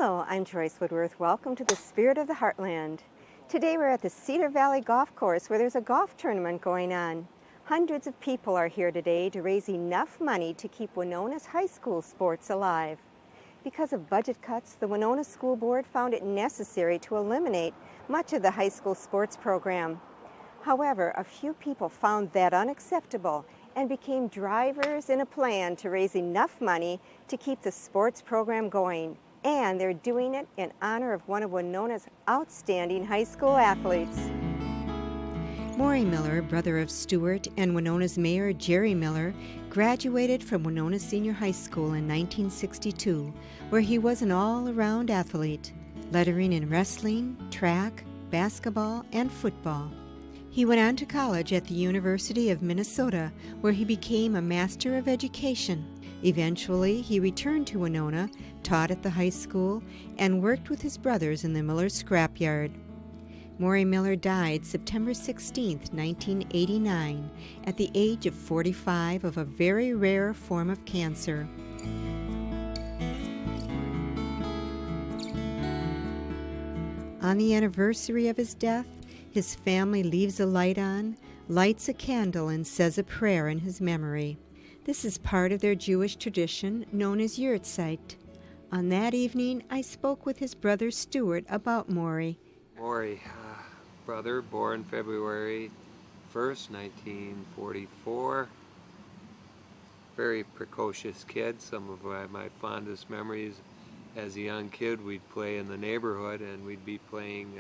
Hello, I'm Joyce Woodworth. Welcome to the Spirit of the Heartland. Today we're at the Cedar Valley Golf Course where there's a golf tournament going on. Hundreds of people are here today to raise enough money to keep Winona's high school sports alive. Because of budget cuts, the Winona School Board found it necessary to eliminate much of the high school sports program. However, a few people found that unacceptable and became drivers in a plan to raise enough money to keep the sports program going. And they're doing it in honor of one of Winona's outstanding high school athletes. Morrie Miller, brother of Stuart and Winona's mayor Jerry Miller, graduated from Winona Senior High School in 1962, where he was an all-around athlete, lettering in wrestling, track, basketball, and football. He went on to college at the University of Minnesota, where he became a Master of Education. Eventually, he returned to Winona, taught at the high school, and worked with his brothers in the Miller scrapyard. Morrie Miller died September 16, 1989, at the age of 45 of a very rare form of cancer. On the anniversary of his death, his family leaves a light on, lights a candle, and says a prayer in his memory. This is part of their Jewish tradition known as Yurtzeit. On that evening, I spoke with his brother Stuart about Morrie. Morrie, brother, born February 1st, 1944. Very precocious kid. Some of my fondest memories as a young kid, we'd play in the neighborhood and we'd be playing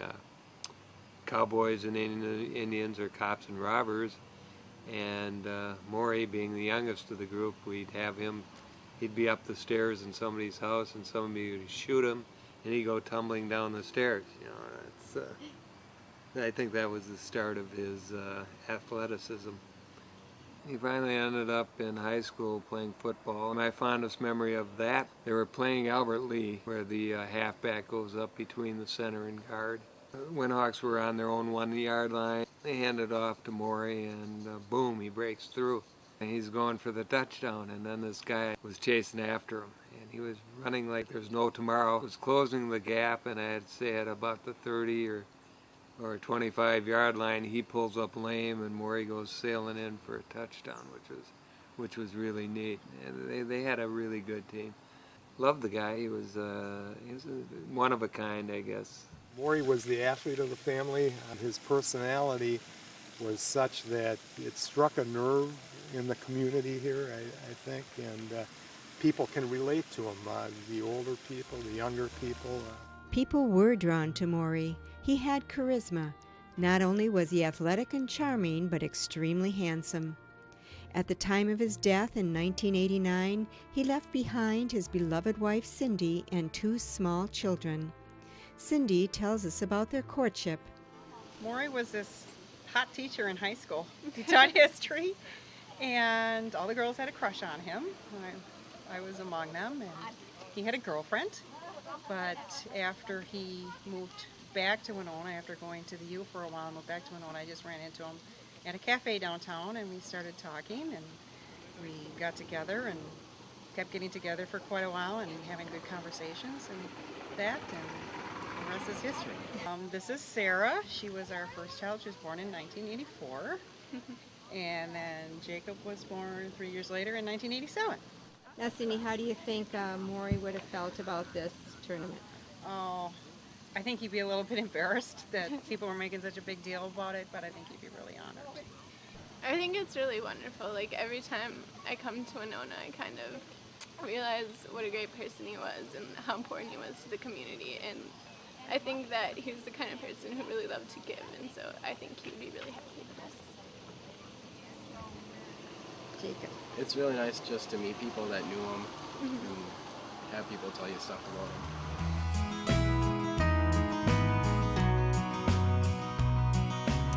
cowboys and Indians or cops and robbers. And Morrie, being the youngest of the group, we'd have him, he'd be up the stairs in somebody's house and somebody would shoot him and he'd go tumbling down the stairs. You know, I think that was the start of his athleticism. He finally ended up in high school playing football. My fondest memory of that, they were playing Albert Lee, where the halfback goes up between the center and guard. Winhawks were on their own 1-yard line. They hand it off to Morrie, and boom, he breaks through. And he's going for the touchdown, and then this guy was chasing after him. And he was running like there's no tomorrow. He was closing the gap, and I'd say at about the 30 or 25-yard line, he pulls up lame, and Morrie goes sailing in for a touchdown, which was really neat. And they had a really good team. Loved the guy. He was one of a kind, I guess. Morrie was the athlete of the family. His personality was such that it struck a nerve in the community here, I think, and people can relate to him, the older people, the younger people. People were drawn to Morrie. He had charisma. Not only was he athletic and charming, but extremely handsome. At the time of his death in 1989, he left behind his beloved wife Cindy and 2 small children. Cindy tells us about their courtship. Morrie was this hot teacher in high school. He taught history, and all the girls had a crush on him. I was among them, and he had a girlfriend. But after he moved back to Winona, after going to the U for a while and moved back to Winona, I just ran into him at a cafe downtown, and we started talking, and we got together and kept getting together for quite a while and having good conversations and that, and the rest is history. This is Sarah. She was our first child. She was born in 1984. And then Jacob was born 3 years later in 1987. Now, Cindy, how do you think Morrie would have felt about this tournament? Oh, I think he'd be a little bit embarrassed that people were making such a big deal about it, but I think he'd be really honored. I think it's really wonderful. Like, every time I come to Winona, I kind of realize what a great person he was and how important he was to the community. And I think that he was the kind of person who really loved to give, and so I think he would be really happy with us. Jacob. It's really nice just to meet people that knew him and have people tell you stuff about him.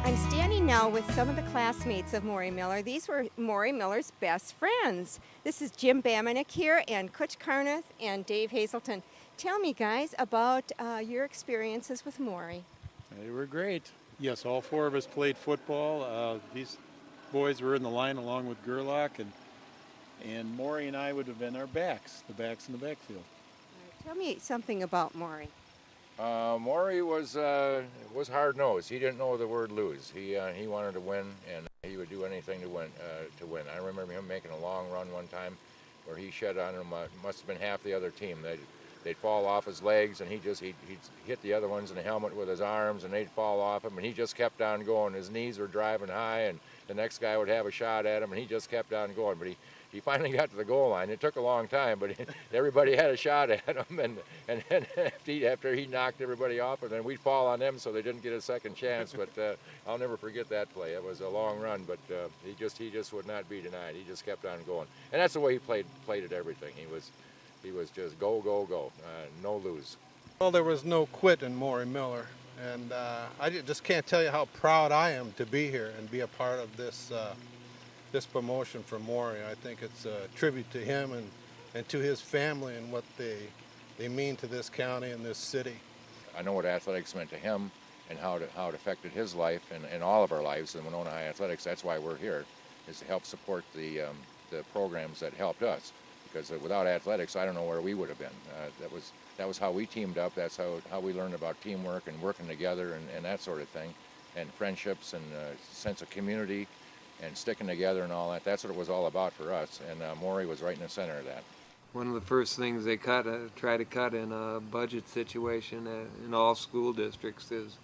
I'm standing now with some of the classmates of Morrie Miller. These were Morrie Miller's best friends. This is Jim Bamanick here, and Kutch Carneth and Dave Hazelton. Tell me, guys, about your experiences with Morrie. They were great. Yes, all 4 of us played football. These boys were in the line along with Gerlach, and Morrie and I would have been our backs, the backs in the backfield. Tell me something about Morrie. Morrie was hard-nosed. He didn't know the word lose. He wanted to win, and he would do anything to win. I remember him making a long run one time where he shed on him. Must have been half the other team. They'd fall off his legs, and he'd hit the other ones in the helmet with his arms, and they'd fall off him, and he just kept on going. His knees were driving high, and the next guy would have a shot at him, and he just kept on going. But he finally got to the goal line. It took a long time, but everybody had a shot at him, and after he knocked everybody off, and then we'd fall on them so they didn't get a second chance. But I'll never forget that play. It was a long run, but he just would not be denied. He just kept on going, and that's the way he played at everything. He was just go, go, go, no lose. Well, there was no quit in Morrie Miller, and I just can't tell you how proud I am to be here and be a part of this promotion for Morrie. I think it's a tribute to him and to his family and what they mean to this county and this city. I know what athletics meant to him and how it affected his life and all of our lives in Winona High Athletics. That's why we're here, is to help support the programs that helped us. Because without athletics, I don't know where we would have been. That was how we teamed up. That's how we learned about teamwork and working together and that sort of thing, and friendships and sense of community and sticking together and all that. That's what it was all about for us, and Morrie was right in the center of that. One of the first things they try to cut in a budget situation in all school districts is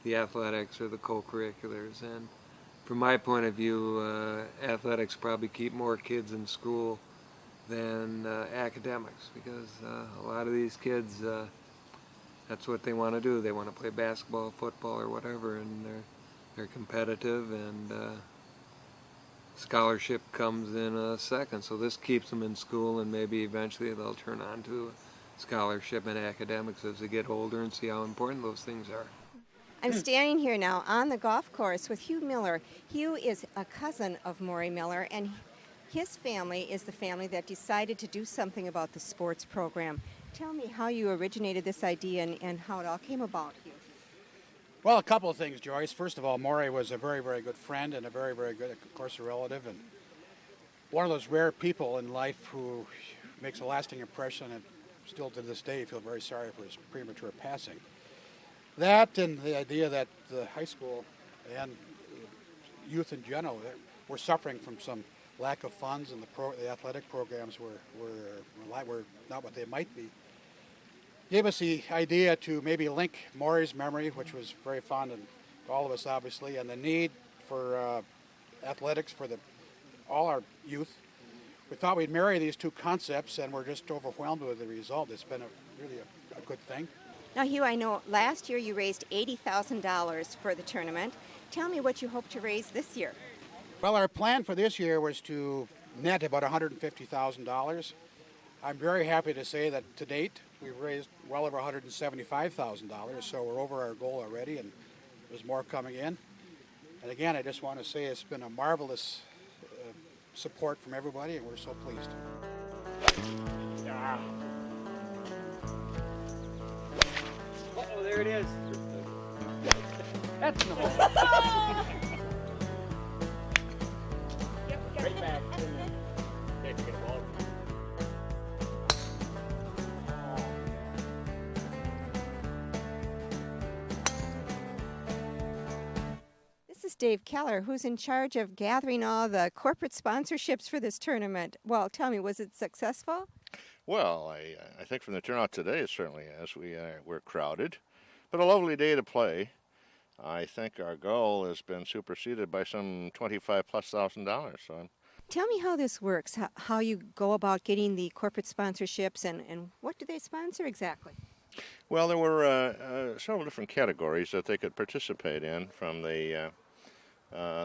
the athletics or the co-curriculars. And from my point of view, athletics probably keep more kids in school than academics, because a lot of these kids, that's what they want to do. They want to play basketball, football, or whatever, and they're competitive, and scholarship comes in a second. So this keeps them in school, and maybe eventually they'll turn on to scholarship and academics as they get older and see how important those things are. I'm standing here now on the golf course with Hugh Miller. Hugh is a cousin of Morrie Miller, and his family is the family that decided to do something about the sports program. Tell me how you originated this idea and how it all came about, Hugh. Well, a couple of things, Joyce. First of all, Morrie was a very, very good friend and a very, very good, of course, a relative, and one of those rare people in life who makes a lasting impression, and still to this day feel very sorry for his premature passing. That and the idea that the high school and youth in general were suffering from some lack of funds, and the athletic programs were not what they might be, gave us the idea to maybe link Morrie's memory, which was very fond of all of us obviously, and the need for athletics for all our youth. We thought we'd marry these two concepts, and we're just overwhelmed with the result. It's been really a good thing. Now, Hugh, I know last year you raised $80,000 for the tournament. Tell me what you hope to raise this year. Well, our plan for this year was to net about $150,000. I'm very happy to say that to date we've raised well over $175,000, so we're over our goal already, and there's more coming in. And again, I just want to say it's been a marvelous support from everybody, and we're so pleased. Oh, there it is. That's in the hole. Right back. This is Dave Keller, who's in charge of gathering all the corporate sponsorships for this tournament. Well, tell me, was it successful? Well, I think from the turnout today, it certainly is. We're crowded, but a lovely day to play. I think our goal has been superseded by some $25,000+. So tell me how this works, how you go about getting the corporate sponsorships, and what do they sponsor exactly? Well, there were several different categories that they could participate in, from the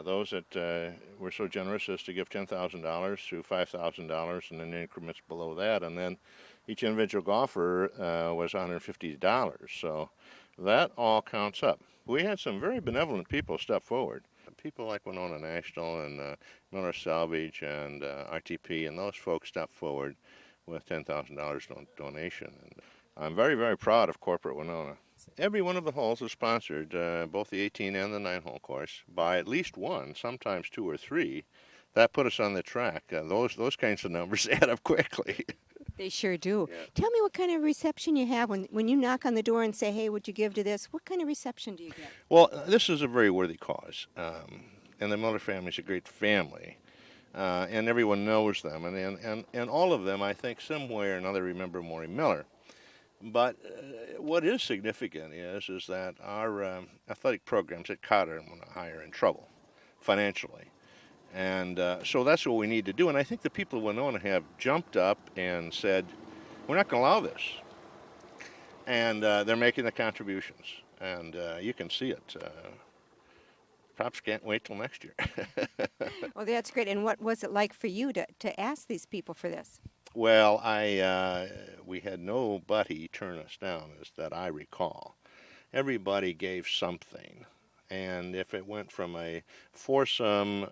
those that were so generous as to give $10,000 to $5,000, and then increments below that, and then each individual golfer was $150. So that all counts up. We had some very benevolent people step forward. People like Winona National and Miller Salvage and RTP, and those folks stepped forward with $10,000 donation. And I'm very, very proud of corporate Winona. Every one of the holes is sponsored, both the 18 and the 9-hole course, by at least one, sometimes two or three. That put us on the track. Those kinds of numbers add up quickly. They sure do. Yeah. Tell me what kind of reception you have when you knock on the door and say, hey, would you give to this? What kind of reception do you get? Well, this is a very worthy cause, and the Miller family is a great family, and everyone knows them, and all of them, I think, somewhere or another remember Morrie Miller. But what is significant is that our athletic programs at Cotter and Higher are in trouble financially. And so that's what we need to do. And I think the people of Winona have jumped up and said, we're not going to allow this. And they're making the contributions. And you can see it. Perhaps can't wait till next year. Well, that's great. And what was it like for you to ask these people for this? Well, we had nobody turn us down, as that I recall. Everybody gave something. And if it went from a foursome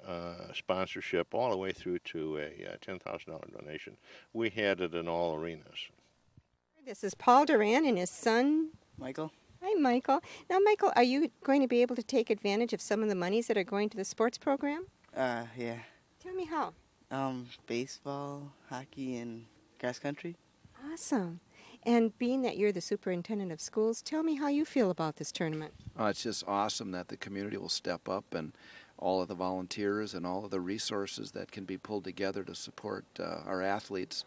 sponsorship all the way through to a $10,000 donation, we had it in all arenas. This is Paul Duran and his son, Michael. Hi, Michael. Now, Michael, are you going to be able to take advantage of some of the monies that are going to the sports program? Yeah. Tell me how. Baseball, hockey, and cross country. Awesome. And being that you're the superintendent of schools, tell me how you feel about this tournament. It's just awesome that the community will step up, and all of the volunteers and all of the resources that can be pulled together to support our athletes.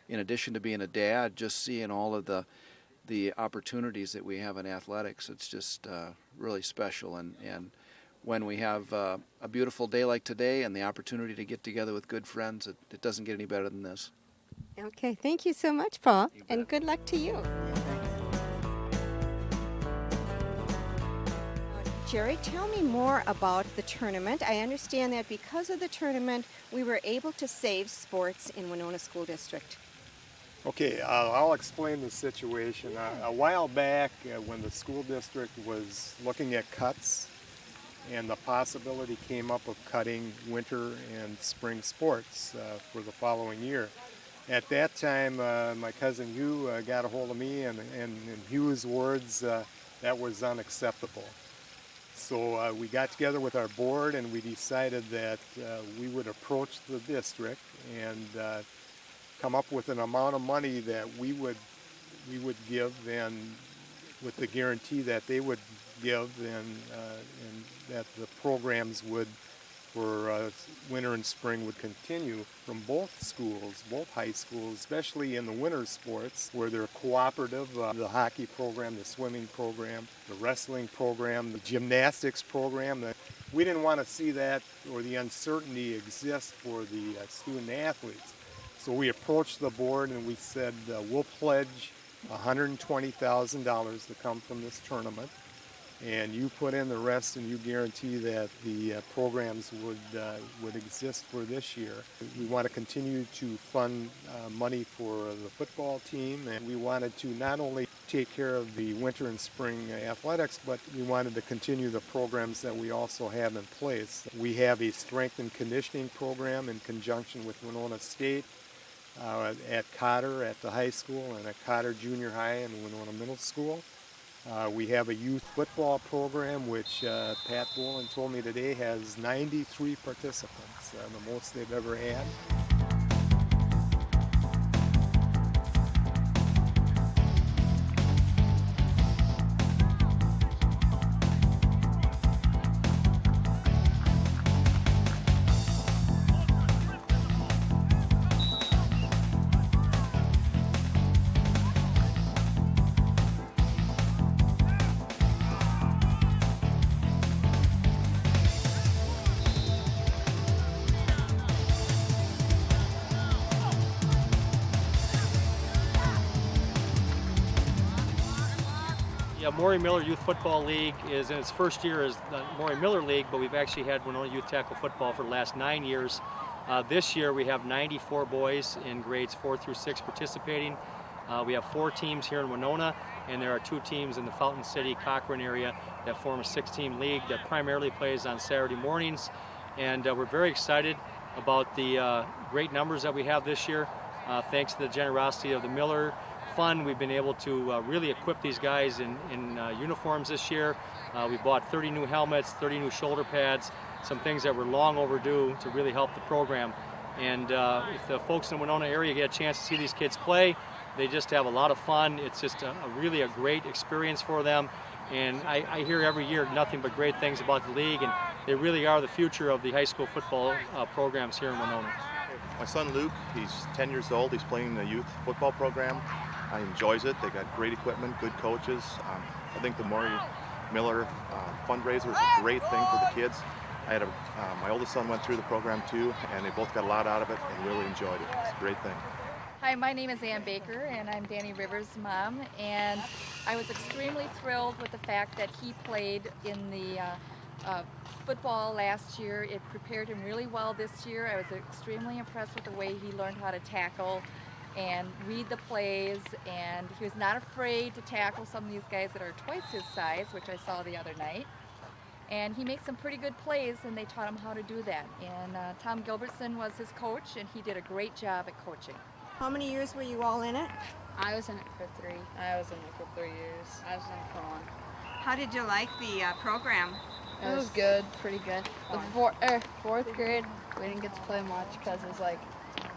In addition to being a dad, just seeing all of the opportunities that we have in athletics, it's just really special. And when we have a beautiful day like today and the opportunity to get together with good friends, it doesn't get any better than this. Okay, thank you so much, Paul, and good luck to you. Jerry, tell me more about the tournament. I understand that because of the tournament, we were able to save sports in Winona School District. Okay, I'll explain the situation. A while back, when the school district was looking at cuts, and the possibility came up of cutting winter and spring sports for the following year. At that time, my cousin Hugh got a hold of me, and in Hugh's words, that was unacceptable. So we got together with our board, and we decided that we would approach the district and come up with an amount of money that we would give, and with the guarantee that they would give, and that the programs would, for winter and spring, would continue from both schools, both high schools, especially in the winter sports where they're cooperative. The hockey program, the swimming program, the wrestling program, the gymnastics program. We didn't want to see that or the uncertainty exist for the student athletes. So we approached the board and we said, we'll pledge $120,000 to come from this tournament, and you put in the rest, and you guarantee that the programs would exist for this year. We want to continue to fund money for the football team, and we wanted to not only take care of the winter and spring athletics, but we wanted to continue the programs that we also have in place. We have a strength and conditioning program in conjunction with Winona State, at Cotter at the high school, and at Cotter Junior High and Winona Middle School. We have a youth football program, which Pat Boland told me today has 93 participants, the most they've ever had. Yeah, Morrie Miller Youth Football League is in its first year as the Morrie Miller League, but we've actually had Winona Youth Tackle Football for the last 9 years. This year we have 94 boys in grades 4 through 6 participating. We have 4 teams here in Winona, and there are 2 teams in the Fountain City, Cochrane area that form a 6-team league that primarily plays on Saturday mornings. And we're very excited about the great numbers that we have this year. Thanks to the generosity of the Miller Fund, we've been able to really equip these guys in uniforms this year. We bought 30 new helmets, 30 new shoulder pads, some things that were long overdue to really help the program. And if the folks in the Winona area get a chance to see these kids play, they just have a lot of fun. It's just really a great experience for them. And I hear every year nothing but great things about the league, and they really are the future of the high school football programs here in Winona. My son Luke, he's 10 years old. He's playing in the youth football program. He enjoys it. They got great equipment, good coaches. I think the Morrie Miller fundraiser is a great thing for the kids. I had my oldest son went through the program too, and they both got a lot out of it and really enjoyed it. It's a great thing. Hi, my name is Ann Baker, and I'm Danny Rivers' mom, and I was extremely thrilled with the fact that he played in the football last year. It prepared him really well this year. I was extremely impressed with the way he learned how to tackle and read the plays, and he was not afraid to tackle some of these guys that are twice his size, which I saw the other night. And he makes some pretty good plays, and they taught him how to do that. And Tom Gilbertson was his coach, and he did a great job at coaching. How many years were you all in it? I was in it for 3. I was in it for 3 years. I was in it for 1. How did you like the program? It was good, pretty good. The fourth grade, we didn't get to play much because it was like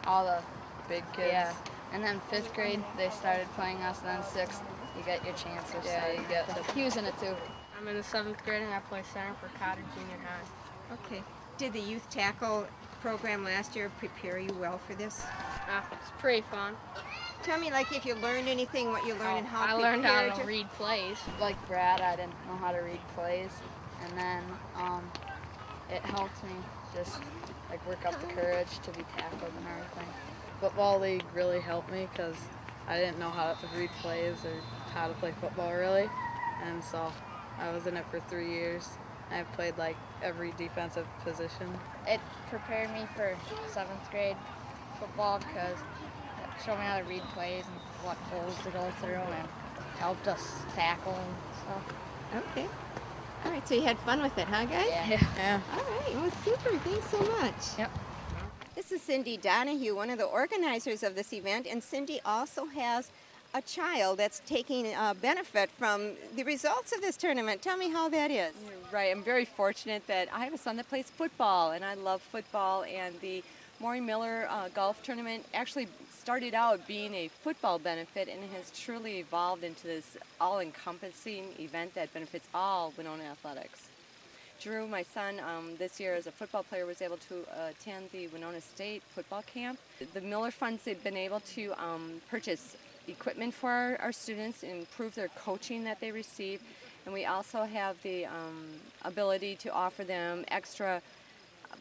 all the Big kids. Yeah. And then 5th grade, they started playing us, and then 6th, you get your chances. Yeah, you get to. He was in it too. I'm in the 7th grade, and I play center for Cotter Junior High. Okay. Did the youth tackle program last year prepare you well for this? It's pretty fun. Tell me, like, if you learned anything, what you learned, and how I learned how to you... read plays. Like Brad, I didn't know how to read plays, and then it helped me just like work up the courage to be tackled and everything. Football league really helped me because I didn't know how to read plays or how to play football really, and so I was in it for 3 years. I've played like every defensive position. It prepared me for 7th grade football because it showed me how to read plays and what holes to go through and helped us tackle and stuff. Okay. All right, so you had fun with it, huh, guys? Yeah. All right, well, super. Thanks so much. Yep. This is Cindy Donahue, one of the organizers of this event, and Cindy also has a child that's taking benefit from the results of this tournament. Tell me how that is. Right, I'm very fortunate that I have a son that plays football, and I love football, and the Morrie Miller golf tournament actually started out being a football benefit and has truly evolved into this all-encompassing event that benefits all Winona athletics. Drew, my son, this year as a football player was able to attend the Winona State football camp. The Miller funds have been able to purchase equipment for our students, improve their coaching that they receive, and we also have the ability to offer them extra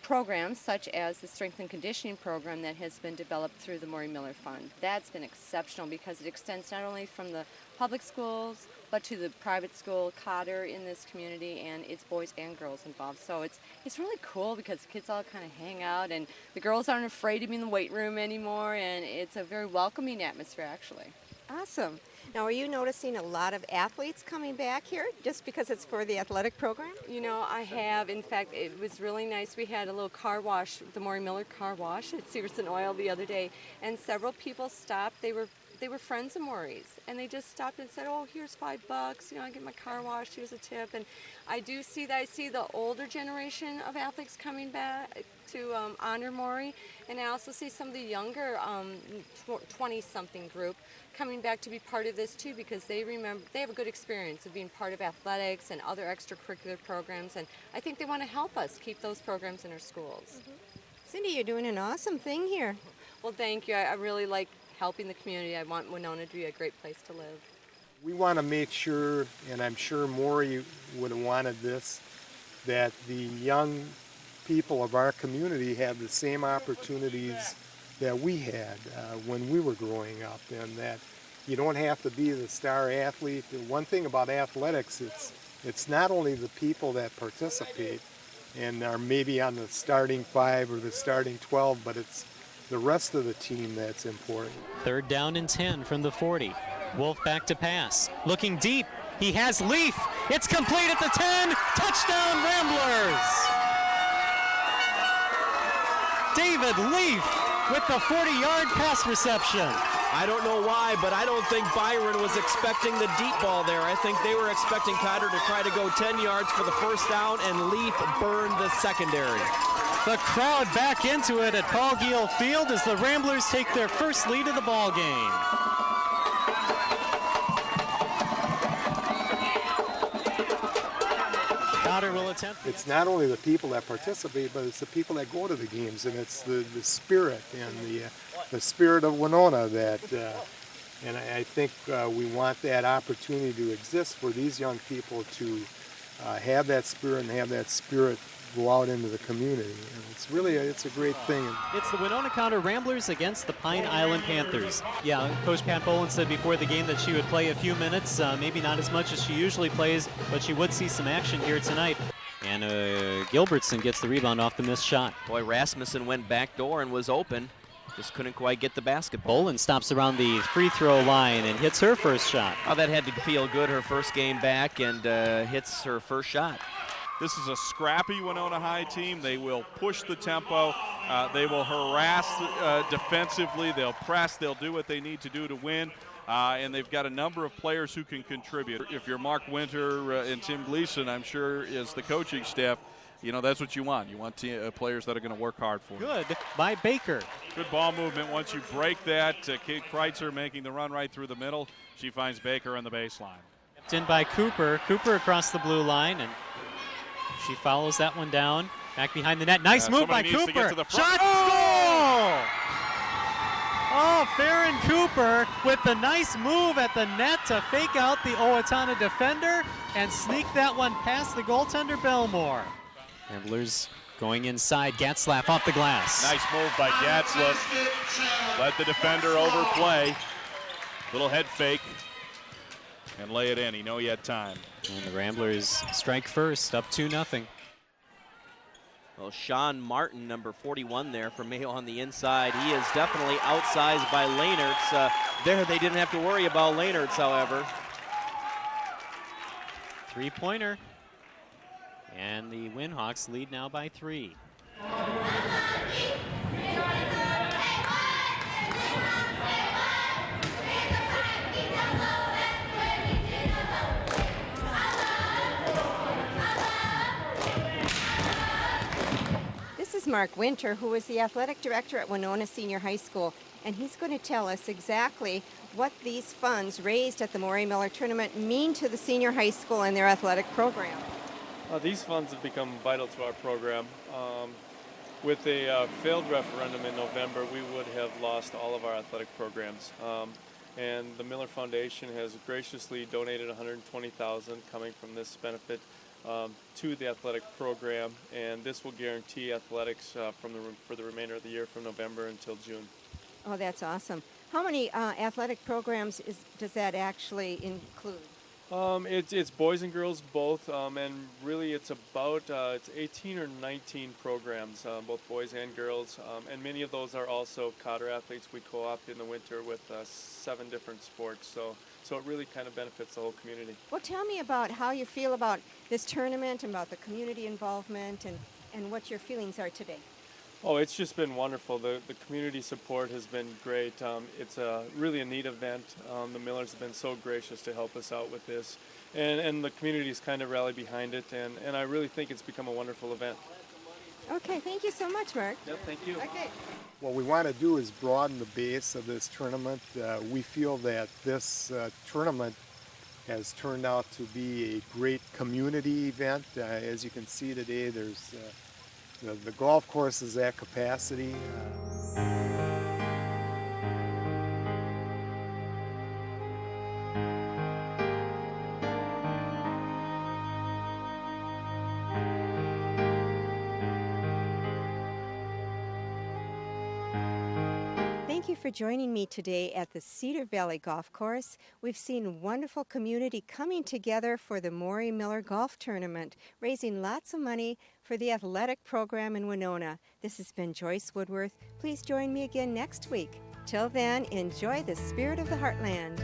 programs such as the strength and conditioning program that has been developed through the Morrie Miller Fund. That's been exceptional because it extends not only from the public schools but to the private school, Cotter in this community, and it's boys and girls involved. So it's really cool because the kids all kind of hang out, and the girls aren't afraid to be in the weight room anymore, and it's a very welcoming atmosphere actually. Awesome. Now, are you noticing a lot of athletes coming back here just because it's for the athletic program? You know, I have. In fact, it was really nice. We had a little car wash, the Morrie Miller car wash at Severson Oil the other day, and several people stopped. They were friends of Morrie's, and they just stopped and said, "Oh, here's $5. You know, I get my car washed. Here's a tip." And I do see that. I see the older generation of athletes coming back to honor Morrie, and I also see some of the younger 20-something group coming back to be part of this too, because they have a good experience of being part of athletics and other extracurricular programs, and I think they want to help us keep those programs in our schools. Mm-hmm. Cindy, you're doing an awesome thing here. Well, thank you. I really like helping the community. I want Winona to be a great place to live. We want to make sure, and I'm sure Morrie would have wanted this, that the young people of our community have the same opportunities that we had when we were growing up, and that you don't have to be the star athlete. The one thing about athletics, it's not only the people that participate and are maybe on the starting 5 or the starting 12, but it's the rest of the team that's important. 3rd down and 10 from the 40. Wolf back to pass. Looking deep. He has Leaf. It's complete at the 10. Touchdown Ramblers! David Leaf with the 40-yard pass reception. I don't know why, but I don't think Byron was expecting the deep ball there. I think they were expecting Cotter to try to go 10 yards for the first down, and Leaf burned the secondary. The crowd back into it at Paul Giel Field as the Ramblers take their first lead of the ball game. Cotter will attempt. It's not only the people that participate, but it's the people that go to the games, and it's the spirit and the spirit of Winona that, and I think we want that opportunity to exist for these young people to have that spirit and have that spirit go out into the community. And it's a great thing. It's the Winona Counter Ramblers against the Pine Island Panthers. Yeah, Coach Pat Boland said before the game that she would play a few minutes, maybe not as much as she usually plays, but she would see some action here tonight. And Gilbertson gets the rebound off the missed shot. Boy, Rasmussen went back door and was open. Just couldn't quite get the basketball. Boland stops around the free throw line and hits her first shot. Oh, that had to feel good, her first game back, and hits her first shot. This is a scrappy Winona High team. They will push the tempo. They will harass defensively. They'll press. They'll do what they need to do to win. And they've got a number of players who can contribute. If you're Mark Winter and Tim Gleason, I'm sure as the coaching staff, you know, that's what you want. You want players that are going to work hard for you. Good by Baker. Good ball movement. Once you break that, Kate Kreitzer making the run right through the middle. She finds Baker on the baseline. In by Cooper. Cooper across the blue line, and she follows that one down. Back behind the net. Nice move by Cooper. Shot! Goal! Oh, Farron Cooper with the nice move at the net to fake out the Owatonna defender and sneak that one past the goaltender Belmore. Ramblers going inside. Gatzlaff off the glass. Nice move by Gatzlaff. Let the defender overplay. Little head fake and lay it in. He knew he had time. And the Ramblers strike first, up 2-0. Well, Sean Martin, number 41 there for Mayo on the inside. He is definitely outsized by Lehnertz. There they didn't have to worry about Lehnertz, however. Three-pointer. And the Winhawks lead now by 3. This is Mark Winter, who is the athletic director at Winona Senior High School, and he's going to tell us exactly what these funds raised at the Morrie Miller Tournament mean to the senior high school and their athletic program. These funds have become vital to our program. With a failed referendum in November, we would have lost all of our athletic programs. And the Miller Foundation has graciously donated $120,000 coming from this benefit to the athletic program, and this will guarantee athletics for the remainder of the year from November until June. Oh, that's awesome. How many athletic programs does that actually include? It's boys and girls both, and really it's about it's 18 or 19 programs, both boys and girls, and many of those are also Cotter athletes. We co-opt in the winter with 7 different sports, so it really kind of benefits the whole community. Well, tell me about how you feel about this tournament and about the community involvement and what your feelings are today. Oh, it's just been wonderful. The community support has been great. It's really a neat event. The Millers have been so gracious to help us out with this. And the community's kind of rallied behind it, and I really think it's become a wonderful event. Okay, thank you so much, Mark. Yep, thank you. Okay. What we want to do is broaden the base of this tournament. We feel that this tournament has turned out to be a great community event. As you can see today, there's the golf course is at capacity. Thank you for joining me today at the Cedar Valley Golf Course. We've seen wonderful community coming together for the Morrie Miller Golf Tournament, raising lots of money for the athletic program in Winona. This has been Joyce Woodworth. Please join me again next week. Till then, enjoy the spirit of the Heartland.